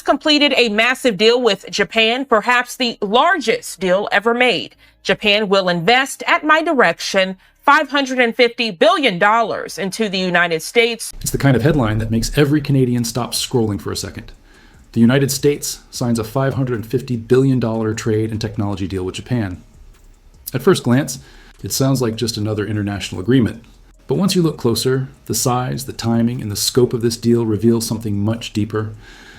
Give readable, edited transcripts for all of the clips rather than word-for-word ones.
completed a massive deal with Japan, perhaps the largest deal ever made. Japan will invest, at my direction, $550 billion into the United States. It's the kind of headline that makes every Canadian stop scrolling for a second. The United States signs a $550 billion trade and technology deal with Japan. At first glance, it sounds like just another international agreement. But once you look closer, the size, the timing, and the scope of this deal reveal something much deeper,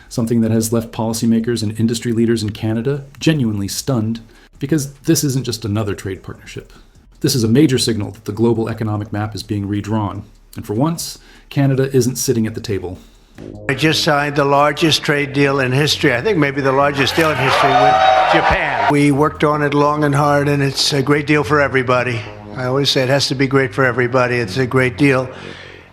something that has left policymakers and industry leaders in Canada genuinely stunned, because this isn't just another trade partnership. This is a major signal that the global economic map is being redrawn, and for once, Canada isn't sitting at the table. I just signed the largest trade deal in history, I think maybe the largest deal in history with Japan. We worked on it long and hard, and it's a great deal for everybody. I always say it has to be great for everybody. It's a great deal.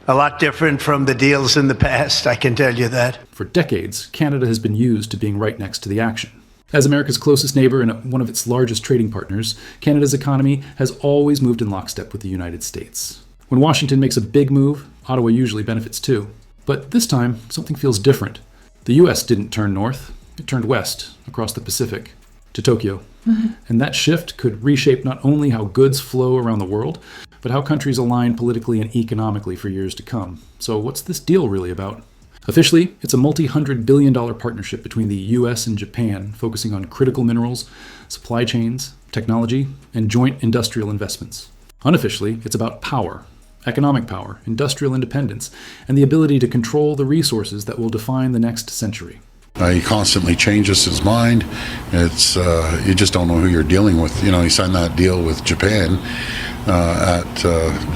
A lot different from the deals in the past, I can tell you that. For decades, Canada has been used to being right next to the action. As America's closest neighbor and one of its largest trading partners, Canada's economy has always moved in lockstep with the United States. When Washington makes a big move, Ottawa usually benefits too. But this time, something feels different. The US didn't turn north, it turned west, across the Pacific, to Tokyo. And that shift could reshape not only how goods flow around the world, but how countries align politically and economically for years to come. So what's this deal really about? Officially, it's a multi-$100 billion partnership between the US and Japan, focusing on critical minerals, supply chains, technology, and joint industrial investments. Unofficially, it's about power, economic power, industrial independence, and the ability to control the resources that will define the next century. He constantly changes his mind. It's you just don't know who you're dealing with. You know, he signed that deal with Japan at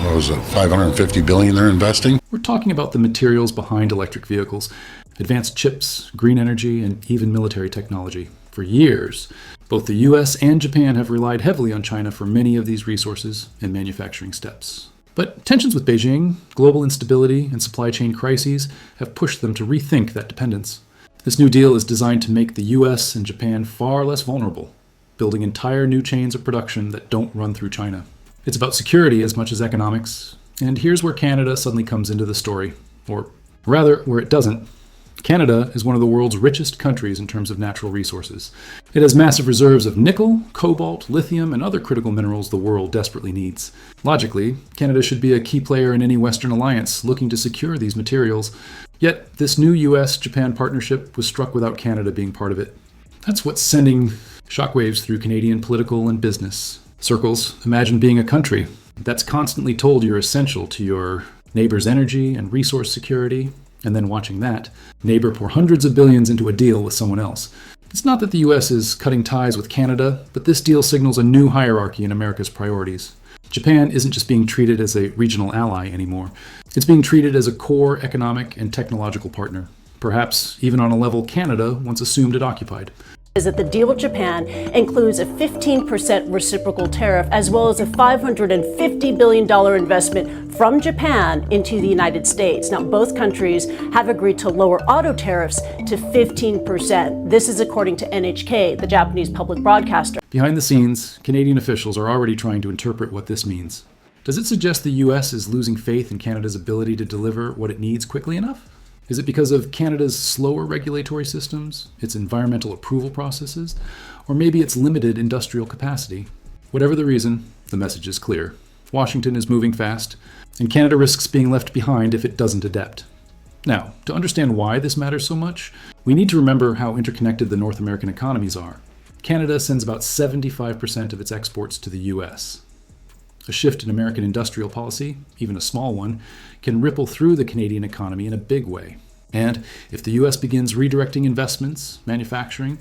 what was it, $550 billion they're investing. We're talking about the materials behind electric vehicles, advanced chips, green energy, and even military technology. For years, both the US and Japan have relied heavily on China for many of these resources and manufacturing steps. But tensions with Beijing, global instability, and supply chain crises have pushed them to rethink that dependence. This new deal is designed to make the US and Japan far less vulnerable, building entire new chains of production that don't run through China. It's about security as much as economics, and here's where Canada suddenly comes into the story. Or rather, where it doesn't. Canada is one of the world's richest countries in terms of natural resources. It has massive reserves of nickel, cobalt, lithium, and other critical minerals the world desperately needs. Logically, Canada should be a key player in any Western alliance looking to secure these materials. Yet, this new US-Japan partnership was struck without Canada being part of it. That's what's sending shockwaves through Canadian political and business circles. Imagine being a country that's constantly told you're essential to your neighbor's energy and resource security, and then watching that neighbor pour hundreds of billions into a deal with someone else. It's not that the US is cutting ties with Canada, but this deal signals a new hierarchy in America's priorities. Japan isn't just being treated as a regional ally anymore. It's being treated as a core economic and technological partner, perhaps even on a level Canada once assumed it occupied. Is that the deal with Japan includes a 15% reciprocal tariff as well as a $550 billion investment from Japan into the United States. Now, both countries have agreed to lower auto tariffs to 15%. This is according to NHK, the Japanese public broadcaster. Behind the scenes, Canadian officials are already trying to interpret what this means. Does it suggest the US is losing faith in Canada's ability to deliver what it needs quickly enough? Is it because of Canada's slower regulatory systems, its environmental approval processes, or maybe its limited industrial capacity? Whatever the reason, the message is clear. Washington is moving fast, and Canada risks being left behind if it doesn't adapt. Now, to understand why this matters so much, we need to remember how interconnected the North American economies are. Canada sends about 75% of its exports to the US. A shift in American industrial policy, even a small one, can ripple through the Canadian economy in a big way. And if the US begins redirecting investments, manufacturing,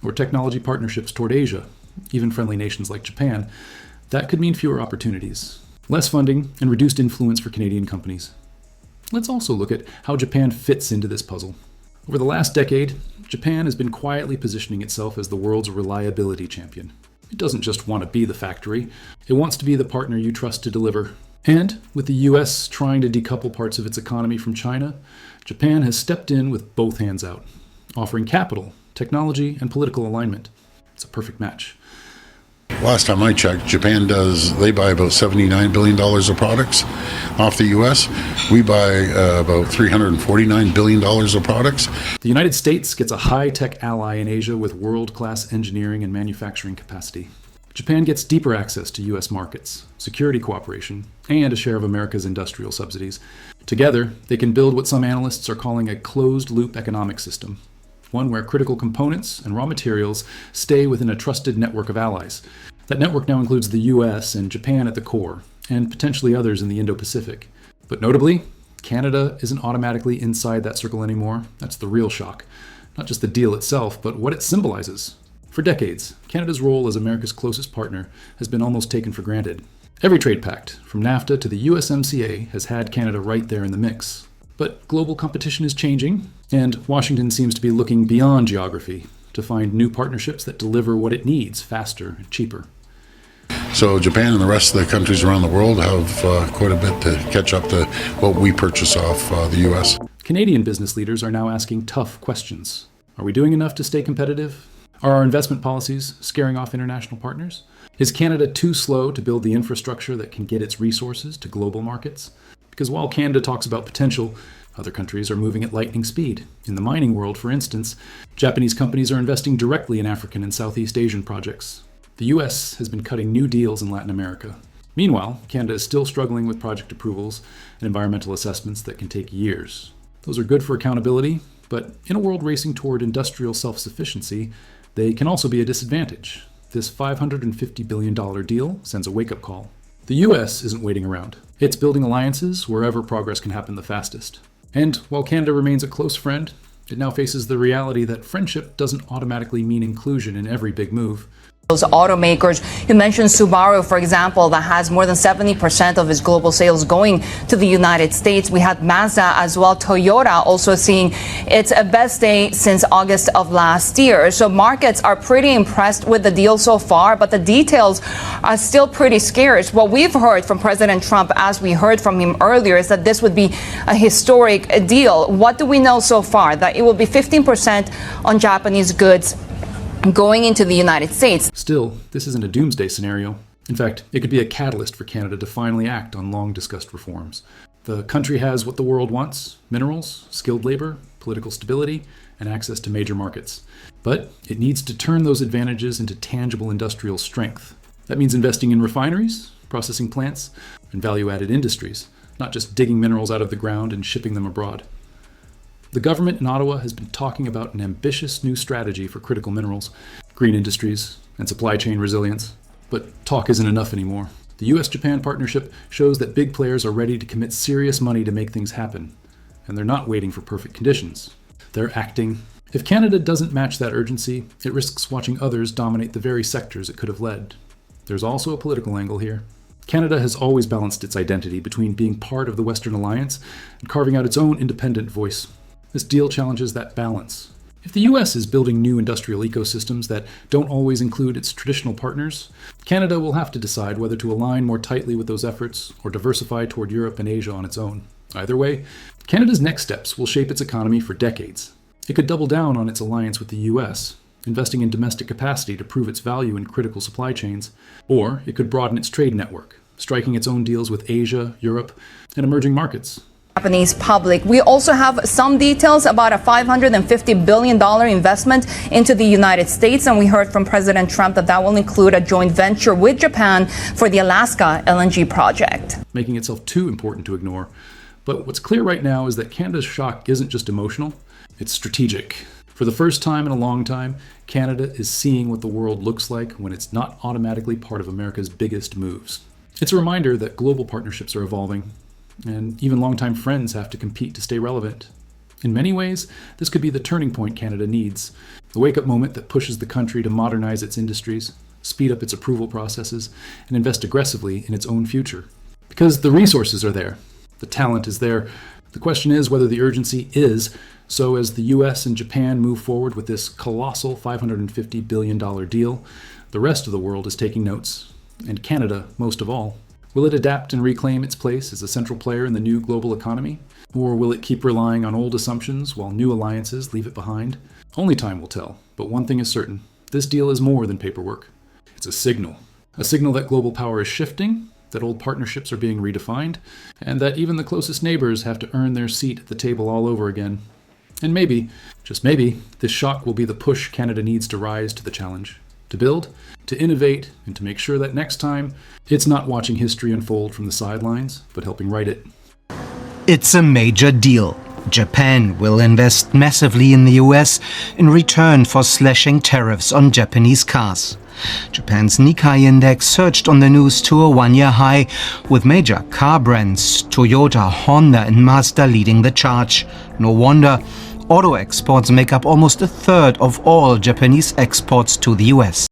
or technology partnerships toward Asia, even friendly nations like Japan, that could mean fewer opportunities, less funding, and reduced influence for Canadian companies. Let's also look at how Japan fits into this puzzle. Over the last decade, Japan has been quietly positioning itself as the world's reliability champion. It doesn't just want to be the factory, it wants to be the partner you trust to deliver. And with the US trying to decouple parts of its economy from China, Japan has stepped in with both hands out, offering capital, technology, and political alignment. It's a perfect match. Last time I checked, Japan they buy about $79 billion of products off the U.S. We buy about $349 billion of products. The United States gets a high-tech ally in Asia with world-class engineering and manufacturing capacity. Japan gets deeper access to U.S. markets, security cooperation, and a share of America's industrial subsidies. Together, they can build what some analysts are calling a closed-loop economic system, one where critical components and raw materials stay within a trusted network of allies. That network now includes the US and Japan at the core, and potentially others in the Indo-Pacific. But notably, Canada isn't automatically inside that circle anymore. That's the real shock. Not just the deal itself, but what it symbolizes. For decades, Canada's role as America's closest partner has been almost taken for granted. Every trade pact, from NAFTA to the USMCA, has had Canada right there in the mix. But global competition is changing, and Washington seems to be looking beyond geography to find new partnerships that deliver what it needs faster and cheaper. So Japan and the rest of the countries around the world have quite a bit to catch up to what we purchase off the U.S. Canadian business leaders are now asking tough questions. Are we doing enough to stay competitive? Are our investment policies scaring off international partners? Is Canada too slow to build the infrastructure that can get its resources to global markets? Because while Canada talks about potential, other countries are moving at lightning speed. In the mining world, for instance, Japanese companies are investing directly in African and Southeast Asian projects. The US has been cutting new deals in Latin America. Meanwhile, Canada is still struggling with project approvals and environmental assessments that can take years. Those are good for accountability, but in a world racing toward industrial self-sufficiency, they can also be a disadvantage. This $550 billion deal sends a wake-up call. The US isn't waiting around. It's building alliances wherever progress can happen the fastest. And while Canada remains a close friend, it now faces the reality that friendship doesn't automatically mean inclusion in every big move. Those automakers, you mentioned Subaru, for example, that has more than 70% of its global sales going to the United States. We had Mazda as well, Toyota also seeing its best day since August of last year. So markets are pretty impressed with the deal so far, but the details are still pretty scarce. What we've heard from President Trump, as we heard from him earlier, is that this would be a historic deal. What do we know so far? That it will be 15% on Japanese goods going into the United States. Still, this isn't a doomsday scenario. In fact, it could be a catalyst for Canada to finally act on long-discussed reforms. The country has what the world wants: minerals, skilled labor, political stability, and access to major markets. But it needs to turn those advantages into tangible industrial strength. That means investing in refineries, processing plants, and value-added industries, not just digging minerals out of the ground and shipping them abroad. The government in Ottawa has been talking about an ambitious new strategy for critical minerals, green industries, and supply chain resilience. But talk isn't enough anymore. The US-Japan partnership shows that big players are ready to commit serious money to make things happen. And they're not waiting for perfect conditions. They're acting. If Canada doesn't match that urgency, it risks watching others dominate the very sectors it could have led. There's also a political angle here. Canada has always balanced its identity between being part of the Western Alliance and carving out its own independent voice. This deal challenges that balance. If the US is building new industrial ecosystems that don't always include its traditional partners, Canada will have to decide whether to align more tightly with those efforts or diversify toward Europe and Asia on its own. Either way, Canada's next steps will shape its economy for decades. It could double down on its alliance with the US, investing in domestic capacity to prove its value in critical supply chains, or it could broaden its trade network, striking its own deals with Asia, Europe, and emerging markets. Japanese public. We also have some details about a $550 billion investment into the United States, and we heard from President Trump that will include a joint venture with Japan for the Alaska LNG project. Making itself too important to ignore. But what's clear right now is that Canada's shock isn't just emotional, it's strategic. For the first time in a long time, Canada is seeing what the world looks like when it's not automatically part of America's biggest moves. It's a reminder that global partnerships are evolving, and even longtime friends have to compete to stay relevant. In many ways, this could be the turning point Canada needs, the wake-up moment that pushes the country to modernize its industries, speed up its approval processes, and invest aggressively in its own future. Because the resources are there, the talent is there. The question is whether the urgency is, so as the US and Japan move forward with this colossal $550 billion deal, the rest of the world is taking notes, and Canada most of all. Will it adapt and reclaim its place as a central player in the new global economy? Or will it keep relying on old assumptions while new alliances leave it behind? Only time will tell, but one thing is certain. This deal is more than paperwork. It's a signal. A signal that global power is shifting, that old partnerships are being redefined, and that even the closest neighbors have to earn their seat at the table all over again. And maybe, just maybe, this shock will be the push Canada needs to rise to the challenge, to build, to innovate, and to make sure that next time, it's not watching history unfold from the sidelines, but helping write it. It's a major deal. Japan will invest massively in the US in return for slashing tariffs on Japanese cars. Japan's Nikkei index surged on the news to a one-year high, with major car brands Toyota, Honda and Mazda leading the charge. No wonder. Auto exports make up almost a third of all Japanese exports to the US.